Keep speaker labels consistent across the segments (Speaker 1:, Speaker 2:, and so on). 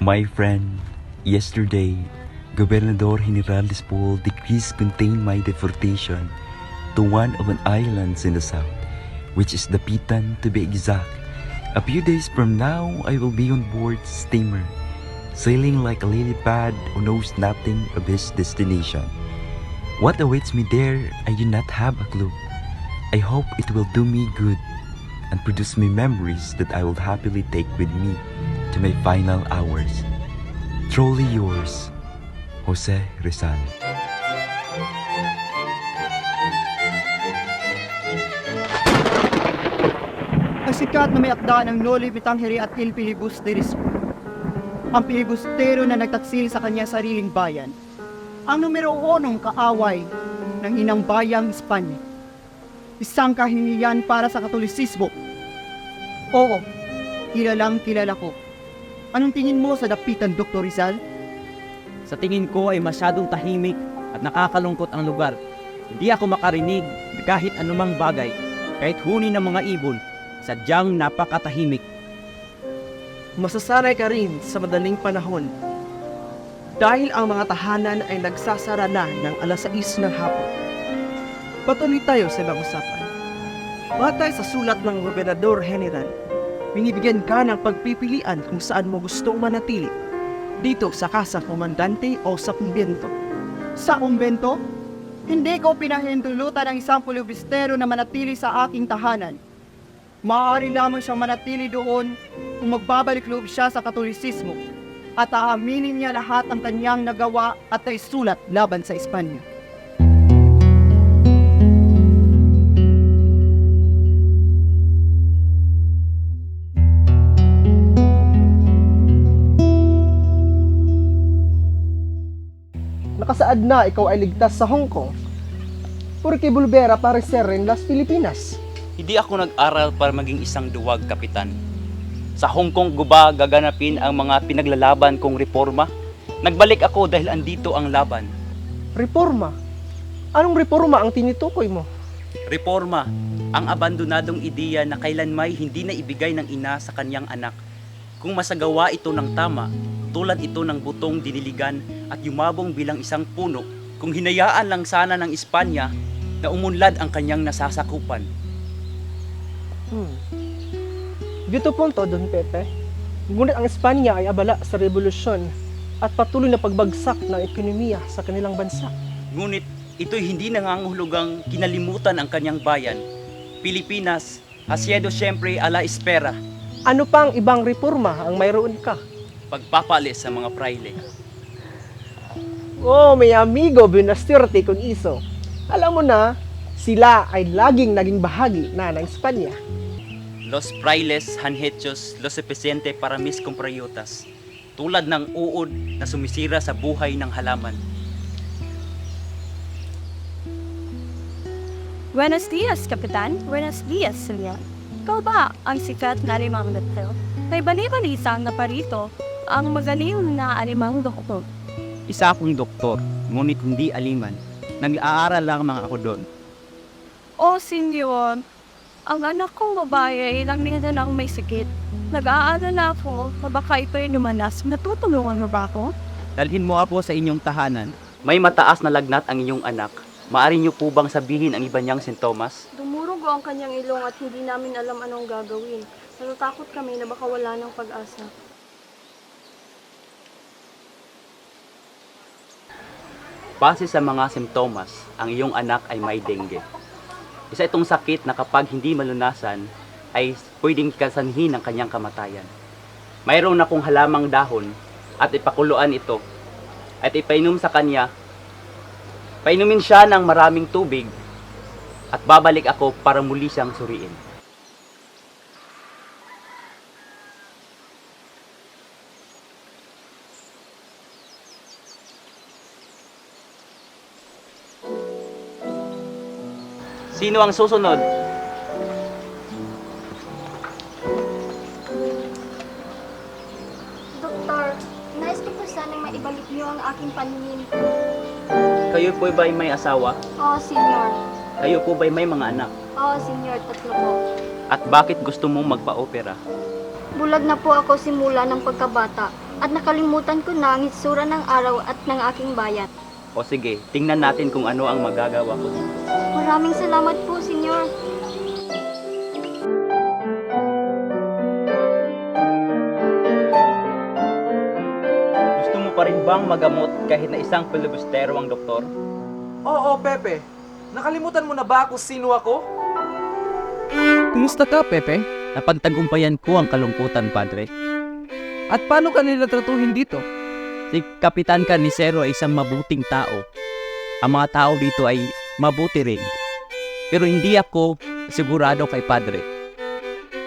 Speaker 1: My friend, yesterday, Gobernador General Despol decrees contained my deportation to one of an islands in the south, which is Dapitan to be exact. A few days from now, I will be on board steamer, sailing like a lily pad who knows nothing of his destination. What awaits me there, I do not have a clue. I hope it will do me good and produce me memories that I will happily take with me to my final hours. Truly yours, Jose Rizal.
Speaker 2: Ang sikat na may akda ng Noli Me Tangere at Il Filibusterismo. Ang pilibustero na nagtaksil sa kanyang sariling bayan. Ang numero 1 kaaway ng inang bayang Espanya. Isang kahingian para sa Katolisismo. Oo, kilalang kilala ko. Anong tingin mo sa dapitan, Dr. Rizal?
Speaker 3: Sa tingin ko ay masyadong tahimik at nakakalungkot ang lugar. Hindi ako makarinig kahit anumang bagay, kahit huni ng mga ibon, sadyang napakatahimik.
Speaker 4: Masasanay ka rin sa madaling panahon dahil ang mga tahanan ay nagsasara na ng alas 6 ng hapon. Patuloy tayo sa ibang usapan. Batay sa sulat ng Gobernador General, binibigyan ka ng pagpipilian kung saan mo gustong manatili, dito sa Casa Komandante o sa kumbento.
Speaker 2: Sa kumbento? Hindi ko pinahintulutan ng isang pilibustero na manatili sa aking tahanan. Maaari lamang siyang manatili doon kung magbabalik loob siya sa Katolisismo at aaminin niya lahat ang kanyang nagawa at naisulat laban sa Espanya.
Speaker 4: Nakasaad na ikaw ay ligtas sa Hong Kong. Porque volverá para ser en las Pilipinas.
Speaker 5: Hindi ako nag-aral para maging isang duwag, Kapitan. Sa Hong Kong guba gaganapin ang mga pinaglalaban kong reforma. Nagbalik ako dahil andito ang laban.
Speaker 4: Reforma? Anong reforma ang tinutukoy mo?
Speaker 5: Reforma, ang abandonadong ideya na kailanmay hindi na ibigay ng ina sa kanyang anak. Kung masagawa ito ng tama, tulad ito ng butong diniligan at yumabong bilang isang puno, kung hinayaan lang sana ng Espanya na umunlad ang kanyang nasasakupan.
Speaker 4: Dito punto, Don Pepe. Ngunit ang Espanya ay abala sa revolusyon at patuloy na pagbagsak ng ekonomiya sa kanilang bansa.
Speaker 5: Ngunit ito'y hindi nangangahulugang kinalimutan ang kanyang bayan. Pilipinas, haciendo siempre a la espera.
Speaker 4: Ano pang ibang reforma ang mayroon ka?
Speaker 5: Pagpapalis sa mga praile.
Speaker 4: Oh, may amigo, buenas suerte con iso. Alam mo na, sila ay laging naging bahagi na ng Espanya.
Speaker 5: Los frailes han hechos lo suficiente para mis compatriotas. Tulad ng uod na sumisira sa buhay ng halaman.
Speaker 6: Buenos dias, Kapitan. Buenos dias, Senyor. Ikaw ba ang sikat na alimang doktor? May bali-balisang na parito ang magaling na alimang doktor.
Speaker 3: Isa akong doktor, ngunit hindi aliman. Nag-aaral lang mga ako doon.
Speaker 6: O, Senyor, ang anak kong babae ay ilang nila nang may sakit. Nag-aaral na ako na baka ito'y lumanas. Natutulungan mo ba ako?
Speaker 3: Dalhin mo ako sa inyong tahanan.
Speaker 5: May mataas na lagnat ang inyong anak. Maari niyo po bang sabihin ang iba niyang sintomas?
Speaker 7: Dumurugo ang kanyang ilong at hindi namin alam anong gagawin. Natatakot kami na baka wala ng pag-asa.
Speaker 5: Base sa mga simptomas, ang iyong anak ay may dengue. Isa itong sakit na kapag hindi malunasan, ay pwedeng kasanhin ng kanyang kamatayan. Mayroon akong halamang dahon at ipakuluan ito at ipainom sa kanya. Painumin siya ng maraming tubig at babalik ako para muli siyang suriin. Sino ang susunod?
Speaker 7: Doktor, nais ko po sanang maibalik niyo ang aking paningin.
Speaker 5: Kayo po ba'y may asawa?
Speaker 7: Oo, Senyor.
Speaker 5: Kayo po ba'y may mga anak?
Speaker 7: Oo, Senyor. 3 po.
Speaker 5: At bakit gusto mong magpa-opera?
Speaker 8: Bulag na po ako simula ng pagkabata at nakalimutan ko na ang itsura ng araw at ng aking bayan.
Speaker 5: O sige, tingnan natin kung ano ang magagawa ko dito.
Speaker 8: Maraming salamat po, Senyor.
Speaker 5: Gusto mo pa rin bang magamot kahit na isang pilibustero ang doktor?
Speaker 9: Oo, Pepe. Nakalimutan mo na ba kung sino ako?
Speaker 3: Kumusta ka, Pepe? Napagtagumpayan ko ang kalungkutan, Padre.
Speaker 9: At paano ka nila tratuhin dito?
Speaker 3: Si Kapitan Carnicero ay isang mabuting tao. Ang mga tao dito ay mabuti rin. Pero hindi ako sigurado kay Padre.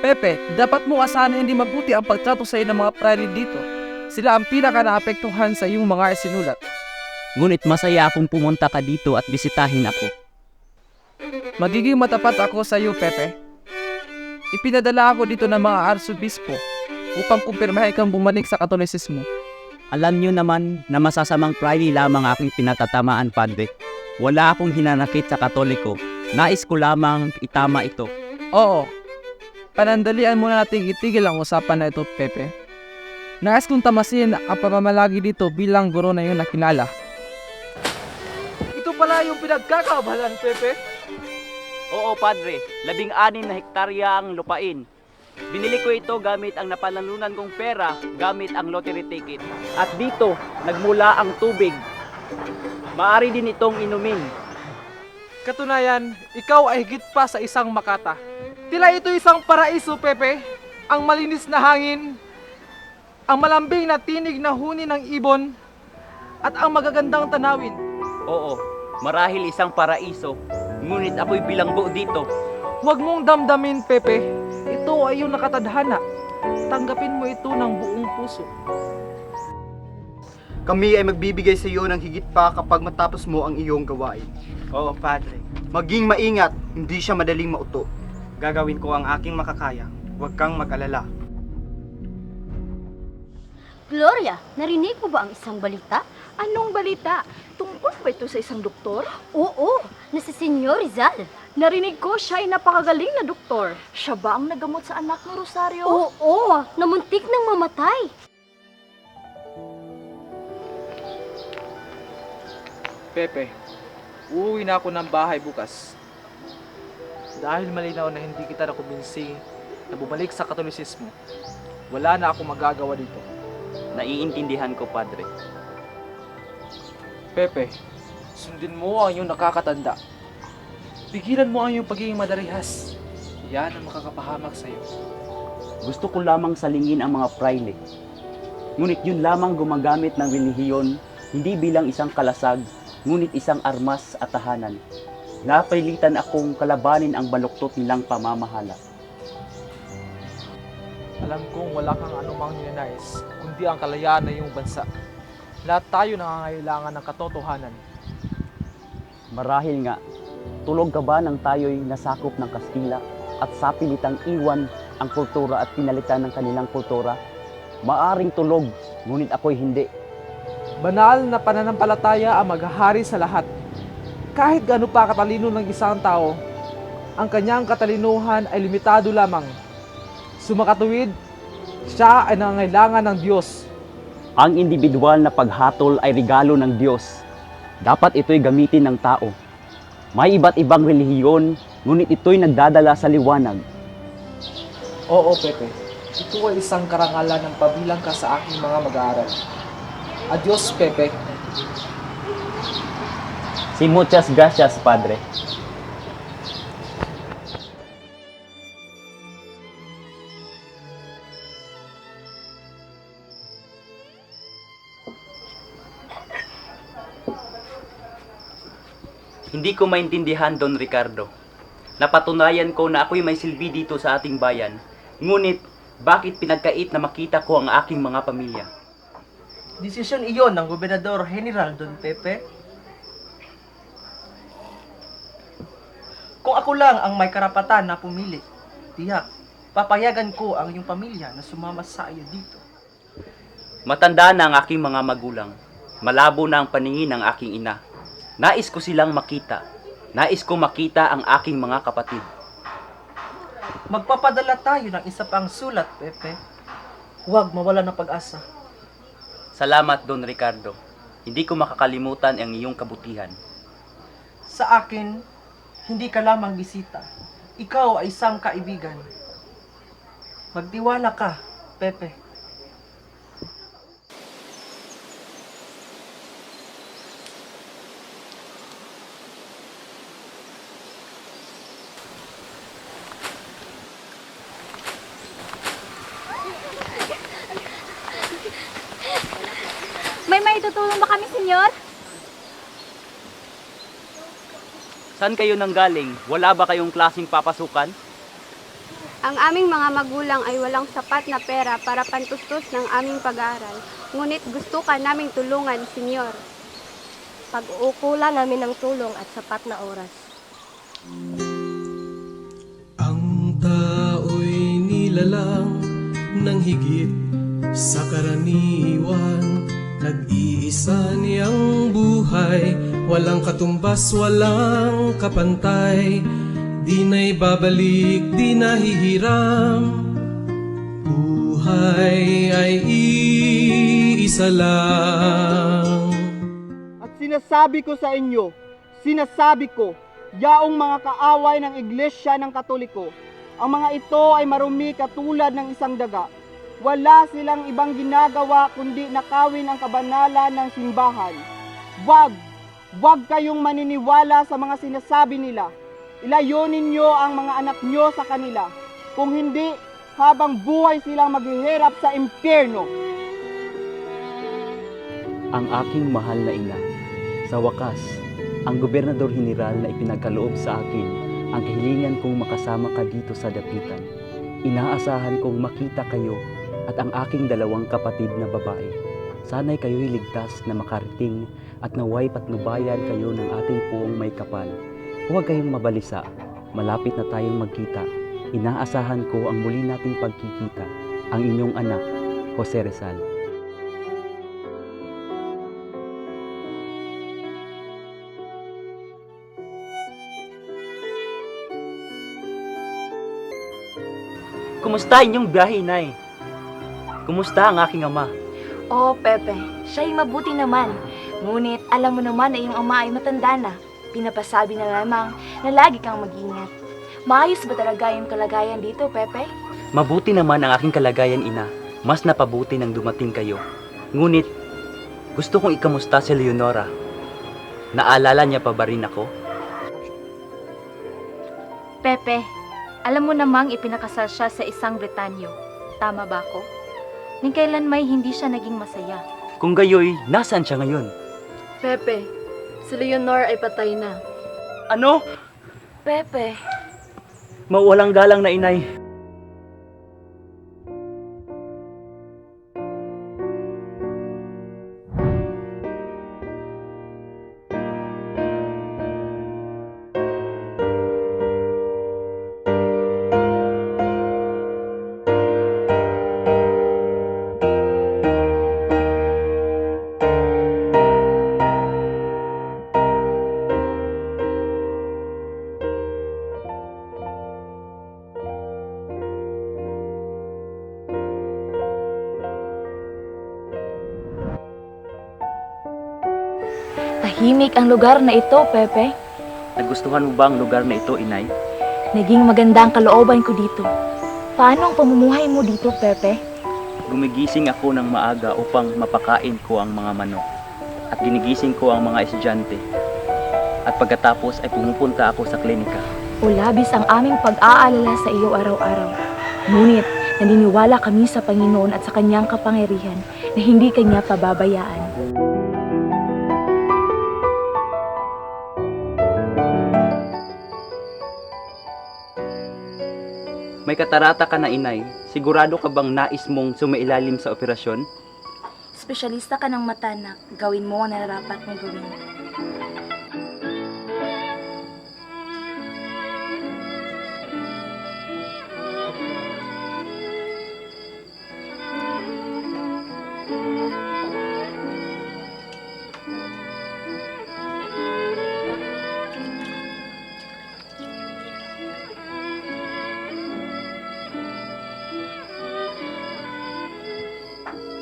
Speaker 9: Pepe, dapat mo asahan hindi mabuti ang pagtrato sa iyo ng mga prayle dito. Sila ang pinaka naapektuhan sa iyong mga isinulat.
Speaker 3: Ngunit masaya akong pumunta ka dito at bisitahin ako.
Speaker 9: Magiging matapat ako sa iyo, Pepe. Ipinadala ako dito ng mga arsobispo upang kumpirmahin kang bumalik sa Katolisismo.
Speaker 3: Alam niyo naman na masasamang prayle lamang aking pinatatamaan, Padre. Wala akong hinanakit sa Katoliko. Nais ko lamang itama ito.
Speaker 9: Oo, panandalian muna nating itigil ang usapan na ito, Pepe. Nais kong tamasin ang pamamalagi dito bilang guro na iyong nakilala. Ito pala yung pinagkakabalan, Pepe.
Speaker 5: Oo, Padre. 16 na hektarya ang lupain. Binili ko ito gamit ang napanalunan kong pera gamit ang lottery ticket. At dito, nagmula ang tubig. Maari din itong inumin.
Speaker 9: Katunayan, ikaw ay higit pa sa isang makata. Tila ito isang paraiso, Pepe. Ang malinis na hangin, ang malambing na tinig na huni ng ibon, at ang magagandang tanawin.
Speaker 5: Oo, marahil isang paraiso. Ngunit ako'y bilanggo dito.
Speaker 9: Huwag mong damdamin, Pepe. Ito ay iyong nakatadhana. Tanggapin mo ito ng buong puso.
Speaker 2: Kami ay magbibigay sa iyo ng higit pa kapag matapos mo ang iyong gawain.
Speaker 10: Oo, Padre.
Speaker 2: Maging maingat, hindi siya madaling mauto.
Speaker 10: Gagawin ko ang aking makakaya. Huwag kang mag-alala.
Speaker 8: Gloria, narinig mo ba ang isang balita?
Speaker 6: Anong balita? Tungkol ba ito sa isang doktor?
Speaker 8: Oo, na si Senyor Rizal.
Speaker 6: Narinig ko siya ay napakagaling na doktor. Siya ba ang nagamot sa anak ni Rosario?
Speaker 8: Oo, namuntik nang mamatay.
Speaker 9: Pepe, uuwi na ako ng bahay bukas. Dahil malinaw na hindi kita nakumbinsi na bumalik sa Katolisismo, wala na akong magagawa dito.
Speaker 5: Naiintindihan ko, Padre.
Speaker 9: Pepe, sundin mo ang iyong nakakatanda. Pigilan mo ang iyong pagiging madarihas. Yan ang makakapahamak sa iyo.
Speaker 5: Gusto ko lamang salingin ang mga prayle. Ngunit yun lamang gumagamit ng relihiyon, hindi bilang isang kalasag, ngunit isang armas at tahanan. Napilitan akong kalabanin ang baluktot nilang pamamahala.
Speaker 9: Alam kong wala kang anumang ninanais, kundi ang kalayaan ng iyong bansa. Lahat tayo nangangailangan ng katotohanan.
Speaker 5: Marahil nga, tulog ka ba nang tayo'y nasakop ng Kastila at sapilitang iwan ang kultura at pinalitan ng kanilang kultura? Maaring tulog, ngunit ako'y hindi.
Speaker 9: Banal na pananampalataya ang maghahari sa lahat. Kahit gaano pa katalino ng isang tao, ang kanyang katalinuhan ay limitado lamang. Sumakatuwid, siya ay nangangailangan ng Diyos.
Speaker 5: Ang individual na paghatol ay regalo ng Diyos. Dapat ito'y gamitin ng tao. May iba't ibang relihiyon, ngunit ito'y nagdadala sa liwanag.
Speaker 9: Oo, Pepe. Ito ay isang karangalan ng pabilang ka sa aking mga mag-aaral. Adios, Pepe.
Speaker 5: Si muchas gracias, Padre. Hindi ko maintindihan, Don Ricardo. Napatunayan ko na ako'y may silbi dito sa ating bayan. Ngunit, bakit pinagkait na makita ko ang aking mga pamilya?
Speaker 4: Desisyon iyon ng Gobernador General Don Pepe. Kung ako lang ang may karapatan na pumili, tiyak, papayagan ko ang iyong pamilya na sumama sa iyo dito.
Speaker 5: Matanda na ang aking mga magulang. Malabo na ang paningin ng aking ina. Nais ko silang makita. Nais ko makita ang aking mga kapatid.
Speaker 4: Magpapadala tayo ng isa pang sulat, Pepe. Huwag mawala ng pag-asa.
Speaker 5: Salamat, Don Ricardo. Hindi ko makakalimutan ang iyong kabutihan.
Speaker 4: Sa akin, hindi ka lamang bisita. Ikaw ay isang kaibigan. Magtiwala ka, Pepe.
Speaker 8: May tutulong ba kami, senyor?
Speaker 5: Saan kayo nanggaling? Wala ba kayong klaseng papasukan?
Speaker 7: Ang aming mga magulang ay walang sapat na pera para pantustos ng aming pag-aaral. Ngunit gusto ka naming tulungan, senyor. Pag-uukulan namin ng tulong at sapat na oras.
Speaker 11: Ang tao'y nilalang ng higit sa karaniwan. Nag-iisa niyang buhay, walang katumbas, walang kapantay. Di na'y babalik, di nahihiram. Buhay ay iisa lang.
Speaker 2: At sinasabi ko sa inyo, yaong mga kaaway ng Iglesia ng Katoliko, ang mga ito ay marumi katulad ng isang daga. Wala silang ibang ginagawa kundi nakawin ang kabanalan ng simbahan. Wag kayong maniniwala sa mga sinasabi nila. Ilayo ninyo ang mga anak nyo sa kanila. Kung hindi, habang buhay silang maghihirap sa impyerno.
Speaker 5: Ang aking mahal na ina, sa wakas, ang Gobernador General na ipinagkaloob sa akin ang kahilingan kong makasama ka dito sa dapitan. Inaasahan kong makita kayo at ang aking dalawang kapatid na babae. Sana'y kayo'y ligtas na makarating at naway patnubayan kayo ng ating poong may kapal. Huwag kayong mabalisa, malapit na tayong magkita. Inaasahan ko ang muli nating pagkikita, ang inyong anak, Jose Rizal. Kumusta inyong biyahe, Inay? Kumusta ang aking ama?
Speaker 6: Oh, Pepe, siya'y mabuti naman. Ngunit alam mo naman na iyong ama ay matanda na. Pinapasabi na lamang na lagi kang mag-ingat. Maayos ba talaga yung kalagayan dito, Pepe?
Speaker 5: Mabuti naman ang aking kalagayan, Ina. Mas napabuti nang dumating kayo. Ngunit, gusto kong ikamusta si Leonora. Naalala niya pa ba rin ako?
Speaker 6: Pepe, alam mo namang ipinakasal siya sa isang Britanyo. Tama ba ako? Ni kailan may hindi siya naging masaya.
Speaker 5: Kung gayoy, nasaan siya ngayon?
Speaker 7: Pepe, si Leonor ay patay na.
Speaker 5: Ano?
Speaker 6: Pepe,
Speaker 5: Mawalang galang na, Inay.
Speaker 6: tahimik ang lugar na ito, Pepe.
Speaker 5: Nagustuhan mo ba ang lugar na ito, Inay?
Speaker 6: Naging maganda ang kalooban ko dito. Paano ang pamumuhay mo dito, Pepe?
Speaker 5: Gumigising ako ng maaga upang mapakain ko ang mga manok. At ginigising ko ang mga estudyante. At pagkatapos ay pumupunta ako sa klinika.
Speaker 6: O labis ang aming pag-aalala sa iyo araw-araw. Ngunit naniniwala kami sa Panginoon at sa kanyang kapangyarihan na hindi kanya pababayaan.
Speaker 5: May katarata ka na, Inay. Sigurado ka bang nais mong sumailalim sa operasyon?
Speaker 6: Espesyalista ka ng mata na gawin mo ang nararapat mong gawin.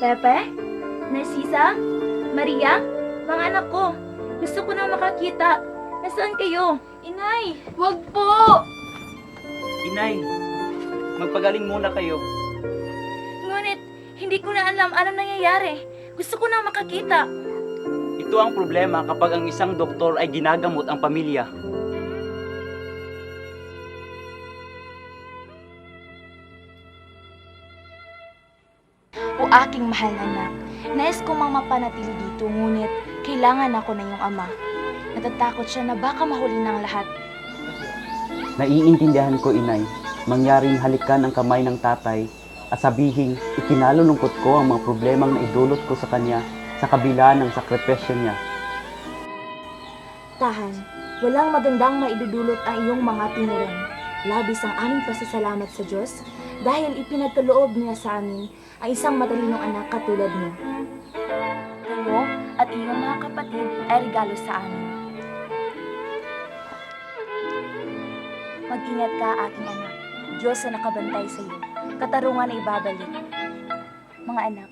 Speaker 6: Pepe? Narcisa? Maria? Mga anak ko, gusto ko na makakita. Nasaan kayo? Inay! Wag po!
Speaker 5: Inay, magpagaling muna kayo.
Speaker 6: Ngunit, hindi ko na alam anong nangyayari. Gusto ko na makakita.
Speaker 5: Ito ang problema kapag ang isang doktor ay ginagamot ang pamilya.
Speaker 6: O aking mahal na anak, nais ko mang mapanatili dito, ngunit kailangan ako na yung ama. Natatakot siya na baka mahuli ng lahat.
Speaker 5: Naiintindihan ko, Inay. Mangyaring halikan ang kamay ng tatay at sabihing ikinalulungkot ko ang mga problemang naidulot ko sa kanya sa kabila ng sakripisyo niya.
Speaker 6: Tahan, walang magandang maidudulot ang iyong mga tinuran. Labis ang aming pasasalamat sa Diyos dahil ipinagkaloob niya sa amin ang isang matalinong anak katulad mo. Kayo at iyong mga kapatid ay regalo sa amin. Mag-ingat ka, aking anak. Diyos na nakabantay sa iyo. Katarungan ay ibabalik. Mga anak,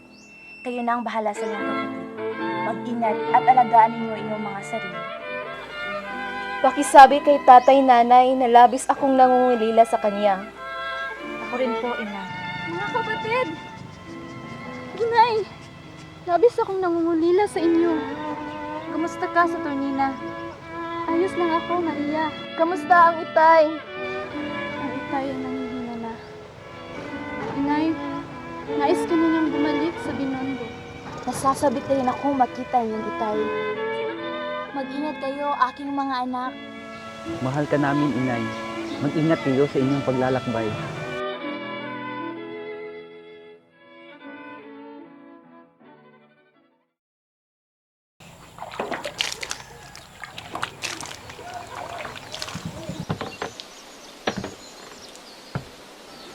Speaker 6: kayo na ang bahala sa iyong kapatid. Mag-ingat at alagaan ninyo iyong mga sarili. Pakisabi kay tatay nanay na labis akong nangungulila sa kanya. Ako rin po, ina.
Speaker 7: Mga kapatid! Inay! Labis akong nangungulila sa inyo. Kamusta ka sa Tornina? Ayos lang ako, Maria.
Speaker 6: Kamusta ang itay?
Speaker 7: Ang itay ay nanghihina na. Inay, nais ko ninyong bumalik sa Binondo.
Speaker 6: Nasasabit rin ako makita yung itay. Mag-ingat kayo, aking mga anak.
Speaker 5: Mahal ka namin, Inay. Mag-ingat kayo sa inyong paglalakbay.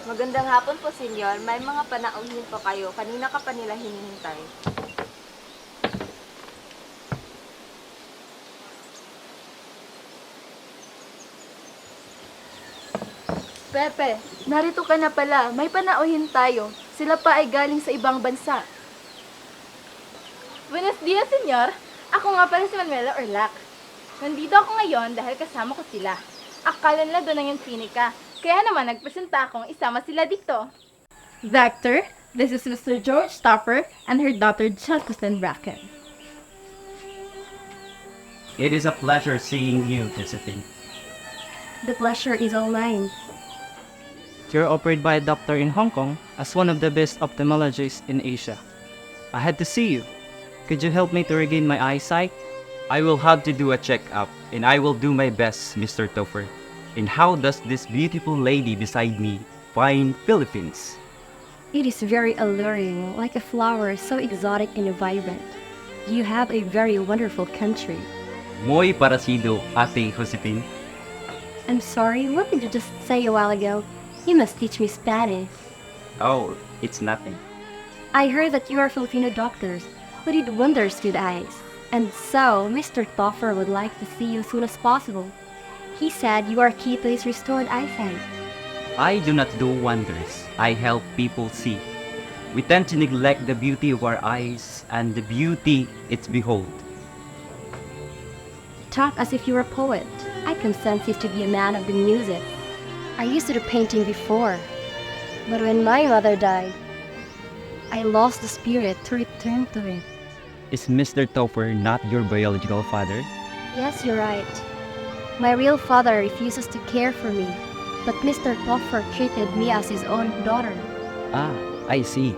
Speaker 12: Magandang hapon po, senyor. May mga panauhin po kayo. Kanina ka pa nila hinihintay.
Speaker 6: Pepe, narito ka na pala. May panauhin tayo. Sila pa ay galing sa ibang bansa.
Speaker 12: Buenos dias, senyor. Ako nga pala si Manuela Orlac. Nandito ako ngayon dahil kasama ko sila. Akala nila doon ang yung klinika. Kaya naman nagpresenta akong isama sila dito.
Speaker 13: Doctor, this is Mr. George Stopper and her daughter Jefferson Bracken.
Speaker 3: It is a pleasure seeing you, Josephine.
Speaker 13: The pleasure is all mine.
Speaker 10: You're operated by a doctor in Hong Kong as one of the best ophthalmologists in Asia. I had to see you. Could you help me to regain my eyesight?
Speaker 5: I will have to do a check-up, and I will do my best, Mr. Topher. And how does this beautiful lady beside me find Philippines?
Speaker 13: It is very alluring, like a flower, so exotic and vibrant. You have a very wonderful country.
Speaker 5: Muy parecido, Ate Josephine.
Speaker 13: I'm sorry, what did you just say a while ago? You must teach me Spanish.
Speaker 5: Oh, it's nothing.
Speaker 13: I heard that you are Filipino doctors who did wonders with eyes. And so, Mr. Toffer would like to see you as soon as possible. He said you are key to his restored eyesight.
Speaker 5: I do not do wonders. I help people see. We tend to neglect the beauty of our eyes and the beauty it's behold.
Speaker 13: Talk as if you were a poet. I can sense you to be a man of the music. I used to do painting before, but when my mother died, I lost the spirit to return to it.
Speaker 5: Is Mr. Topher not your biological father?
Speaker 13: Yes, you're right. My real father refuses to care for me, but Mr. Toffer treated me as his own daughter.
Speaker 5: Ah, I see.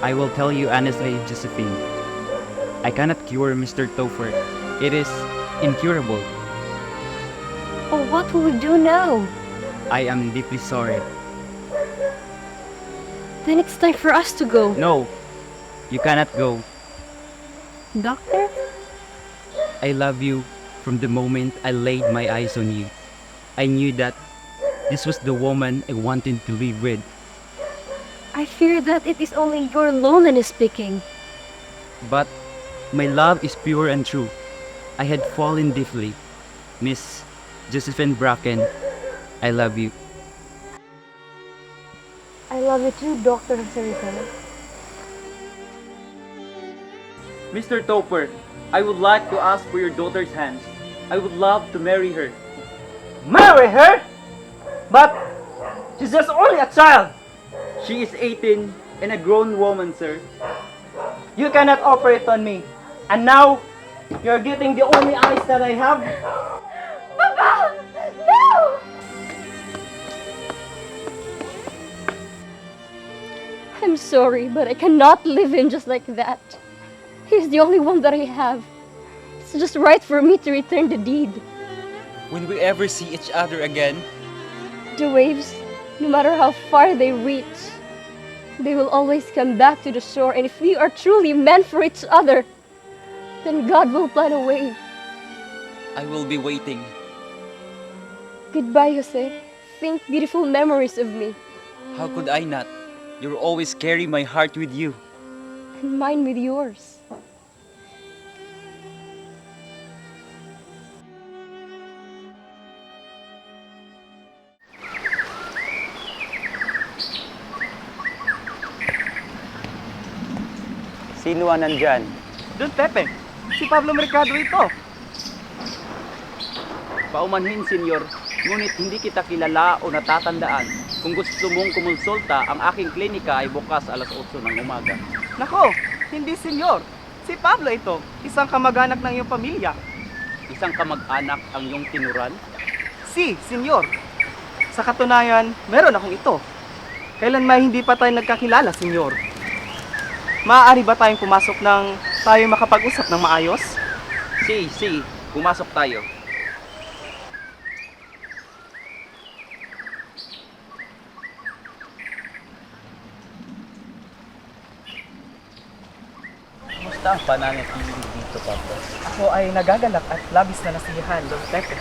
Speaker 10: I will tell you honestly, Josephine. I cannot cure Mr. Topher. It is incurable.
Speaker 13: Oh, what will we do now?
Speaker 3: I am deeply sorry.
Speaker 13: Then it's time for us to go.
Speaker 3: No, you cannot go.
Speaker 13: Doctor?
Speaker 3: I love you from the moment I laid my eyes on you. I knew that this was the woman I wanted to live with.
Speaker 13: I fear that it is only your loneliness speaking.
Speaker 3: But my love is pure and true. I had fallen deeply. Miss Josephine Bracken, I love you.
Speaker 13: I love you too, Dr. Sarita.
Speaker 5: Mr. Topper, I would like to ask for your daughter's hands. I would love to marry her.
Speaker 4: Marry her? But she's just only a child.
Speaker 5: She is 18 and a grown woman, sir.
Speaker 4: You cannot operate on me. And now, you're getting the only eyes that I have.
Speaker 12: Papa! No!
Speaker 13: I'm sorry, but I cannot leave him just like that. He's the only one that I have. It's just right for me to return the deed.
Speaker 1: Will we ever see each other again?
Speaker 13: The waves, no matter how far they reach, they will always come back to the shore, and if we are truly meant for each other, then God will plan a way.
Speaker 1: I will be waiting.
Speaker 13: Goodbye, Jose. Think beautiful memories of me,
Speaker 1: How could I not? You'll always carry my heart with you.
Speaker 13: and mine with yours.
Speaker 5: Sino ang nandyan?
Speaker 4: Don Pepe, si Pablo Mercado ito.
Speaker 5: Paumanhin, senyor. Ngunit hindi kita kilala o natatandaan. Kung gusto mong kumonsulta, ang aking klinika ay bukas alas 8 ng umaga.
Speaker 4: Nako, hindi senyor. Si Pablo ito, isang kamag-anak ng iyong pamilya.
Speaker 5: Isang kamag-anak ang iyong tinuran?
Speaker 4: Si, senyor. Sa katunayan, meron akong ito. Kailan may hindi pa tayo nagkakilala, senyor? Maaari ba tayong pumasok ng tayo makapag-usap ng maayos?
Speaker 5: Si, pumasok tayo. Kumusta ang pananatiling dito, Pablo?
Speaker 4: Ako ay nagagalak at labis na nasiyahan, Don Pepe.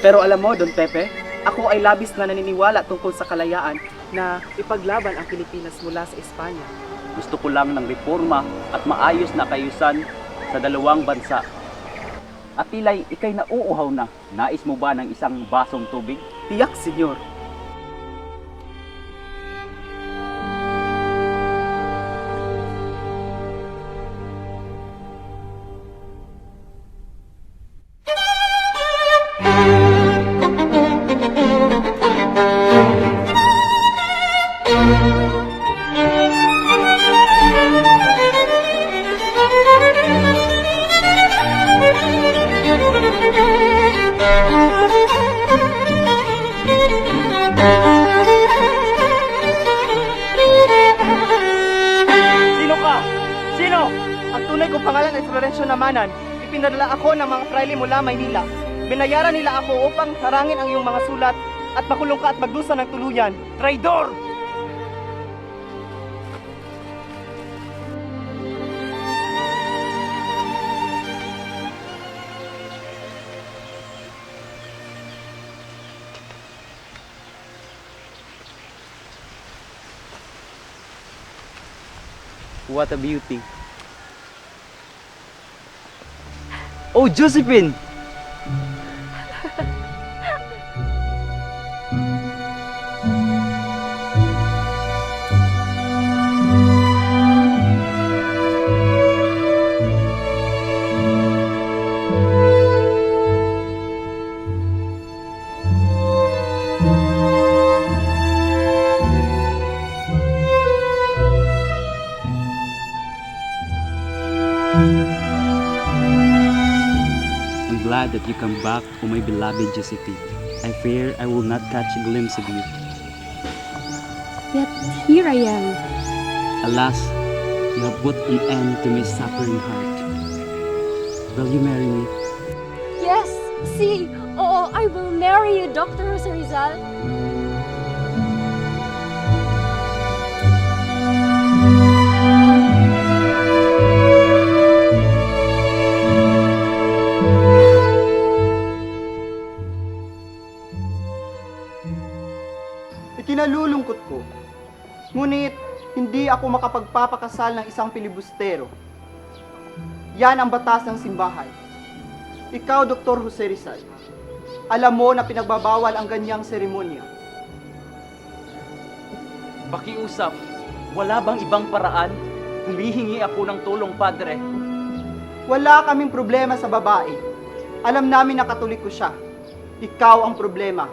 Speaker 4: Pero alam mo, Don Pepe, ako ay labis na naniniwala tungkol sa kalayaan na ipaglaban ang Pilipinas mula sa Espanya.
Speaker 5: Gusto ko lang ng reforma at maayos na kayusan sa dalawang bansa. At tila'y ikay nauuhaw na. Nais mo ba ng isang basong tubig?
Speaker 4: Tiyak, senyor. Sino ka? Sino? Ang tunay kong pangalan ay Florencio Namanan. Ipinadala ako ng mga fraile mula Maynila. Binayaran nila ako upang harangin ang iyong mga sulat at makulong ka at magdusa ng tuluyan. Traidor!
Speaker 5: What a beauty. Oh, Josephine! I'm glad that you come back, O my beloved Josephine. I fear I will not catch a glimpse of you.
Speaker 13: Yet here I am.
Speaker 5: Alas, you have put an end to my suffering heart. Will you marry me?
Speaker 13: Yes,
Speaker 7: Si, oo, I will marry you, Dr. Jose Rizal.
Speaker 2: Ikinalulungkot ko. Ngunit, hindi ako makapagpapakasal ng isang pilibustero. Yan ang batas ng simbahan. Ikaw, Dr. Jose Rizal, alam mo na pinagbabawal ang ganyang seremonya.
Speaker 5: Pakiusap, wala bang ibang paraan? Humihingi ako ng tulong, Padre.
Speaker 2: Wala kaming problema sa babae. Alam namin na Katoliko siya. Ikaw ang problema.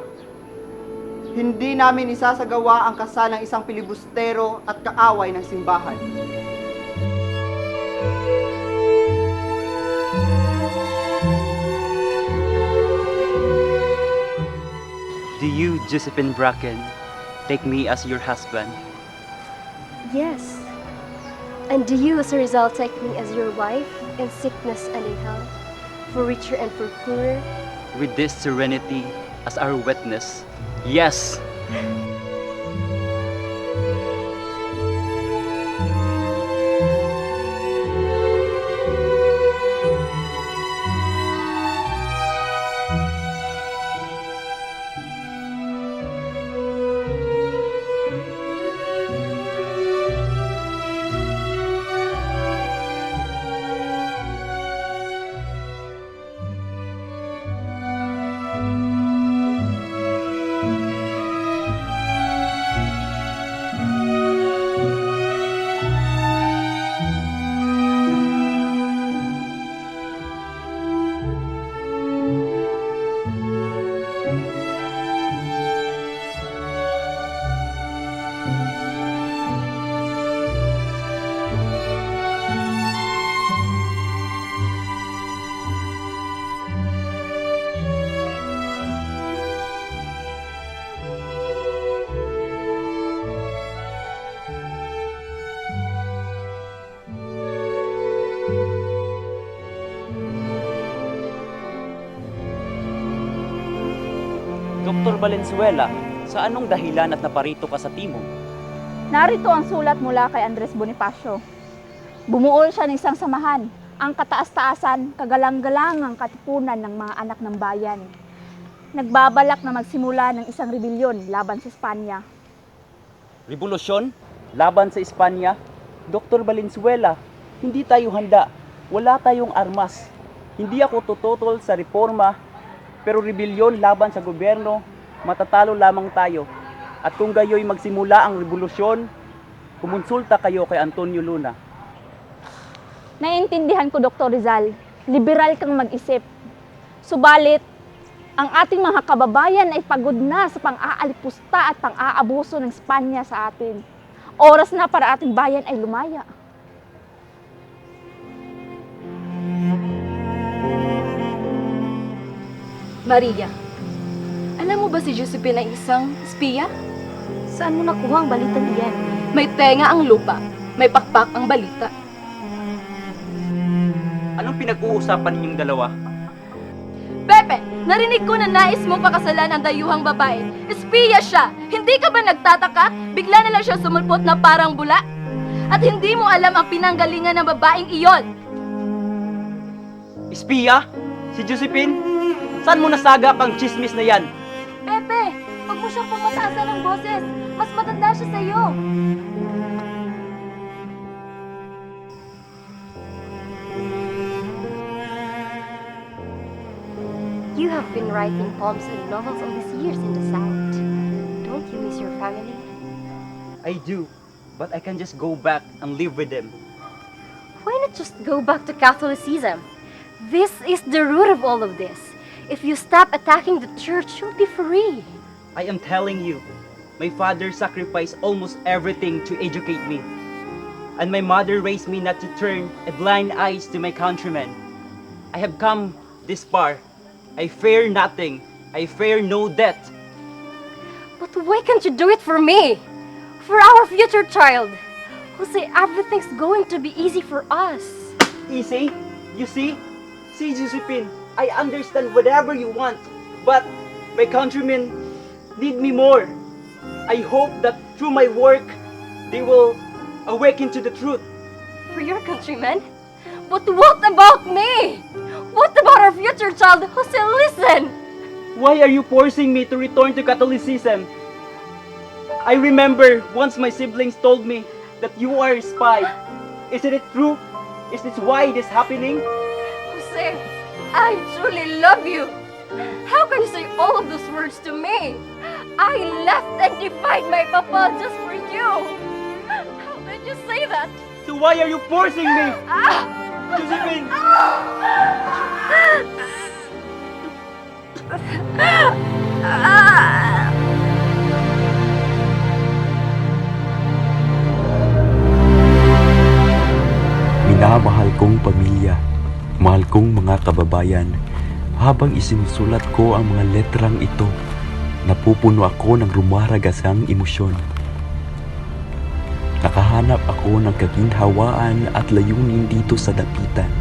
Speaker 2: Hindi namin isasagawa ang kasal ng isang pilibustero at kaaway ng simbahan.
Speaker 5: Do you, Josephine Bracken, take me as your husband?
Speaker 13: Yes. And do you, Sir Rizal, take me as your wife in sickness and in health, for richer and for poorer?
Speaker 5: With this serenity as our witness, yes! Dr. Valenzuela, sa anong dahilan at naparito ka sa Timog?
Speaker 12: Narito ang sulat mula kay Andres Bonifacio. Bumuol siya ng isang samahan, ang kataas-taasan, kagalang-galangang katipunan ng mga anak ng bayan. Nagbabalak na magsimula ng isang rebelyon laban sa Espanya.
Speaker 5: Revolusyon? Laban sa Espanya? Dr. Valenzuela, hindi tayo handa. Wala tayong armas. Hindi ako tututol sa reforma, pero rebelyon laban sa gobyerno, matatalo lamang tayo. At kung gayo'y magsimula ang revolusyon, kumonsulta kayo kay Antonio Luna.
Speaker 12: Naiintindihan ko, Dr. Rizal, liberal kang mag-isip. Subalit, ang ating mga kababayan ay pagod na sa pang-aalipusta at pang-aabuso ng Espanya sa atin. Oras na para ating bayan ay lumaya.
Speaker 6: Maria, alam mo ba si Josephine ay isang espiya?
Speaker 13: Saan mo nakuha ang balitang iyan?
Speaker 6: May tenga ang lupa, may pakpak ang balita.
Speaker 5: Anong pinag-uusapan ninyong dalawa?
Speaker 6: Pepe, narinig ko na nais mong pakasalan ang dayuhang babae. Espiya siya! Hindi ka ba nagtataka? Bigla na lang siya sumulpot na parang bula? At hindi mo alam ang pinanggalingan ng babaeng iyon!
Speaker 5: Espiya? Si Josephine? Saan mo nasaga ang chismis na yan?
Speaker 6: Pepe, huwag mo siyang pamataasan ng boses. Mas matanda siya sa'yo.
Speaker 13: You have been writing poems and novels all these years in the South. Don't you miss your family?
Speaker 5: I do, but I can just go back and live with them.
Speaker 13: Why not just go back to Catholicism? This is the root of all of this. If you stop attacking the church, you'll be free.
Speaker 5: I am telling you, my father sacrificed almost everything to educate me. And my mother raised me not to turn a blind eyes to my countrymen. I have come this far. I fear nothing. I fear no death.
Speaker 13: But why can't you do it for me? For our future child? Who say everything's going to be easy for us?
Speaker 5: Easy? You see? See, Josephine,
Speaker 3: I understand whatever you want, but my countrymen need me more. I hope that through my work, they will awaken to the truth.
Speaker 13: For your countrymen? But what about me? What about our future child who still listen?
Speaker 3: Why are you forcing me to return to Catholicism? I remember once my siblings told me that you are a spy. Isn't it true? Is this why it is happening?
Speaker 13: Jose, I truly love you. How can you say all of those words to me? I left and defied my papa just for you. How can you say that?
Speaker 3: So why are you forcing me? Josephine!
Speaker 1: Minamahal kong pamilya, mahal kong mga kababayan, habang isinusulat ko ang mga letrang ito, napupuno ako ng rumaragasang emosyon. Nakahanap ako ng kaginhawaan at layunin dito sa dapitan.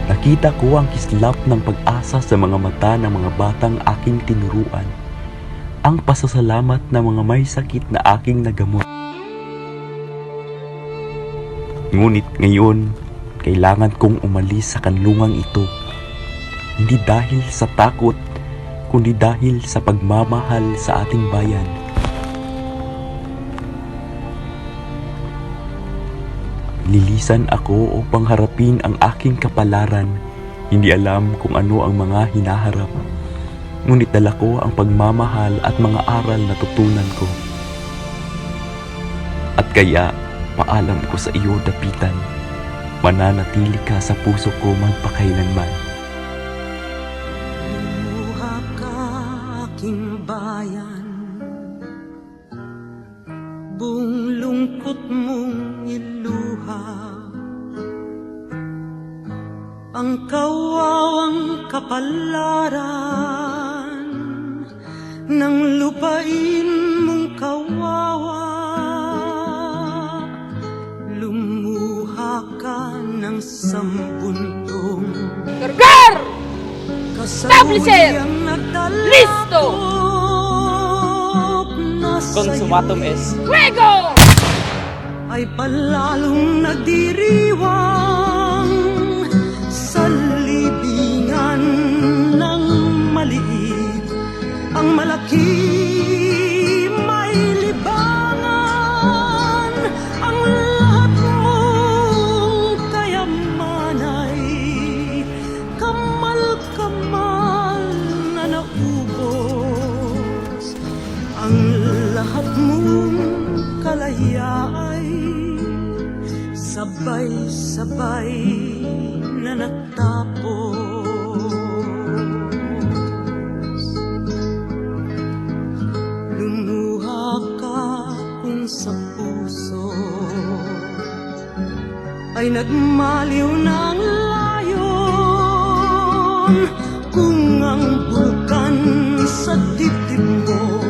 Speaker 1: Nakita ko ang kislap ng pag-asa sa mga mata ng mga batang aking tinuruan, ang pasasalamat ng mga may sakit na aking nagamot. Ngunit ngayon, kailangan kong umalis sa kanlungang ito. Hindi dahil sa takot, kundi dahil sa pagmamahal sa ating bayan. Lilisan ako upang harapin ang aking kapalaran. Hindi alam kung ano ang mga hinaharap. Ngunit dala ko ang pagmamahal at mga aral na tutunan ko. At kaya, paalam ko sa iyo, dapitan. Mananatili ka sa puso ko magpakailanman.
Speaker 11: Lumuha ka, aking bayan, buong lungkot mong iluha, ang kawawang kapalaran ng lupain mong kawawa. Lumuha ka ng sambuntong
Speaker 13: Gargar! Establisher! Listo!
Speaker 3: Consumatum es.
Speaker 13: Fuego!
Speaker 11: Ay palalong nagdiriwang sa libingan ng maliit. Ang malaki may libangan, ang lahat mong kayamanay kamal-kamal na naubos. Ang lahat mong kalayay sabay-sabay na natapos. Lumuha ka kung sa puso ay nagmaliw ng layon, kung ang bulkan sa dibdib mo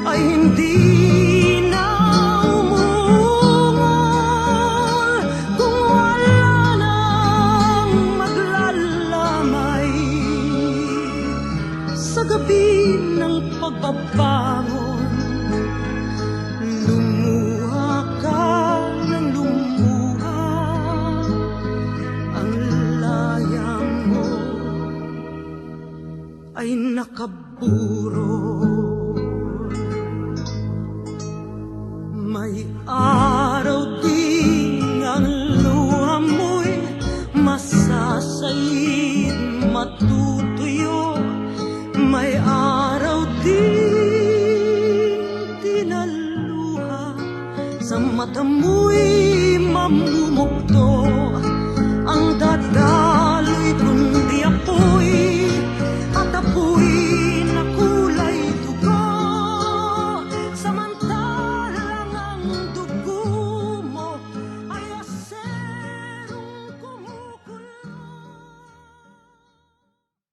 Speaker 11: ay hindi na umungol, kung wala nang maglalamay sa gabi ng pagbabangon. Lumuha ka ng lumuha, ang layang mo ay nakaburo. May araw ding ang luha mo'y masasayid, matutuyo. May araw ding tinaluha sa mata mo